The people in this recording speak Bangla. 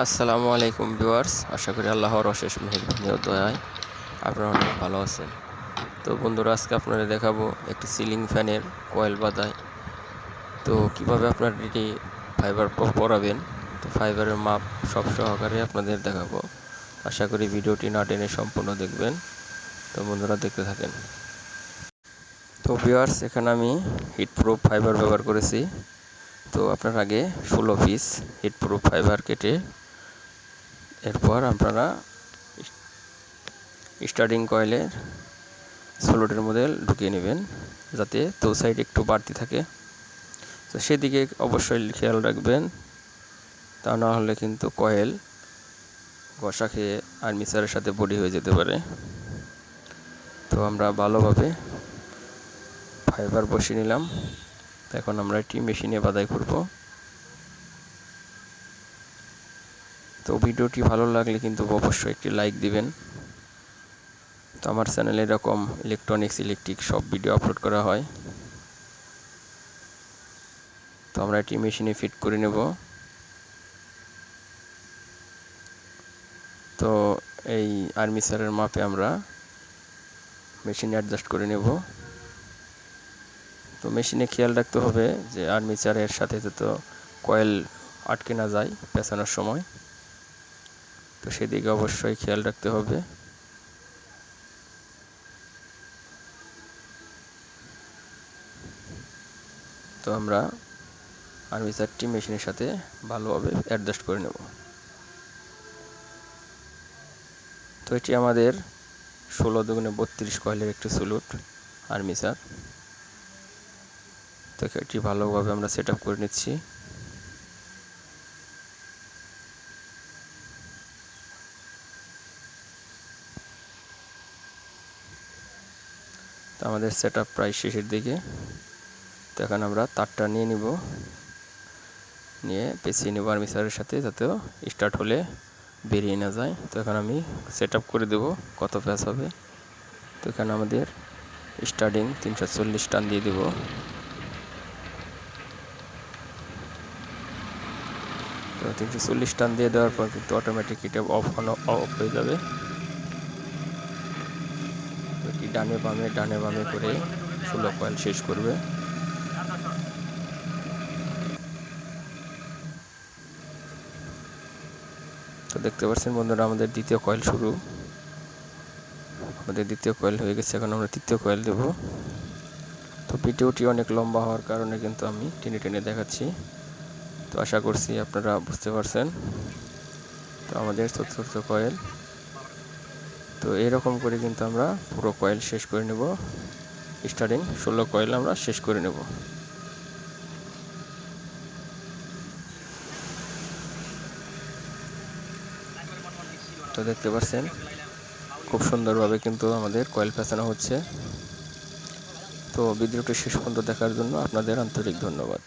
আসসালামু আলাইকুম ভিউয়ার্স, আশা করি আল্লাহর অশেষ মেহেরবানি ও দয়ায় আপনারা অনেক ভালো আছেন। তো বন্ধুরা, আজকে আপনাদের দেখাবো একটি সিলিং ফ্যানের কয়েল বাঁধাই। তো কিভাবে আপনারা এটি ফাইবার পরাবেন, তো ফাইবারের মাপ সব সহকারে আপনাদের দেখাবো। আশা করি ভিডিওটি না টেনে সম্পূর্ণ দেখবেন। তো বন্ধুরা, দেখতে থাকেন। তো ভিউয়ার্স, এখানে আমি হিটপ্রুফ ফাইবার ব্যবহার করেছি। তো আপনার আগে 16 পিস হিটপ্রুফ ফাইবার কেটে এরপর আপনারা স্টার্টিং কয়েলের স্লটের মধ্যে ঢুকিয়ে নেবেন, যাতে দু সাইড একটু বাড়তি থাকে। তো সেদিকে অবশ্যই খেয়াল রাখবেন, তা না হলে কিন্তু কয়েল ঘষা খেয়ে আর্মেচারের সাথে বডি হয়ে যেতে পারে। তো আমরা ভালোভাবে ফাইবার বসিয়ে নিলাম। এখন আমরা এটি মেশিনে বাঁধাই করব। তো ভিডিওটি ভালো লাগলে কিন্তু অবশ্যই একটি লাইক দিবেন। তো আমার চ্যানেলে এরকম ইলেকট্রনিক্স ইলেকট্রিক সব ভিডিও আপলোড করা হয়। তো আমরা এটি মেশিনে ফিট করে নেব। তো এই আর্মেচারের মাপে আমরা মেশিনে অ্যাডজাস্ট করে নেব। তো মেশিনে খেয়াল রাখতে হবে যে আর্মেচারের সাথে তো কয়েল আটকে না যায় পেঁচানোর সময়। তো সেদিকে অবশ্যই খেয়াল রাখতে হবে। তো আমরা আর্মেচারটি মেশিনের সাথে ভালোভাবে অ্যাডজাস্ট করে নেব। তো এটি আমাদের 16×32 কয়েলের একটি স্লট আর্মেচার। তো এটি ভালোভাবে আমরা সেট আপ করে নিচ্ছি। তো আমাদের সেট আপ প্রায় শেষের দিকে। তো এখন আমরা তারটা নিয়ে নিব, নিয়ে পেঁচিয়ে নেব আর্মেচারের সাথে, যাতে স্টার্ট হলে বেরিয়ে না যায়। তো এখন আমি সেট আপ করে দেব কত প্যাচ হবে। তো এখানে আমাদের স্টার্টিং 340 টান দিয়ে দেব। তো 340 টান দিয়ে দেওয়ার পর কিন্তু অটোমেটিক এটা অফ হয়ে যাবে। এটি ডানে বামে করে 16 কয়েল শেষ করবে। তো দেখতে পাচ্ছেন বন্ধুরা, আমাদের দ্বিতীয় কয়েল শুরু। আমাদের দ্বিতীয় কয়েল হয়ে গেছে, এখন আমরা তৃতীয় কয়েল দেব। তো ভিডিওটি অনেক লম্বা হওয়ার কারণে কিন্তু আমি টেনে টেনে দেখাচ্ছি। তো আশা করছি আপনারা বুঝতে পারছেন। তো আমাদের চতুর্থ কয়েল। তো এরকম করে কিন্তু আমরা পুরো কয়েল শেষ করে নেব। স্টার্টিং 16 কয়েল আমরা শেষ করে নেব। তো দেখতে পাচ্ছেন খুব সুন্দরভাবে কিন্তু আমাদের কয়েল পেঁচানো হচ্ছে। তো ভিডিওটি শেষ পর্যন্ত দেখার জন্য আপনাদের আন্তরিক ধন্যবাদ।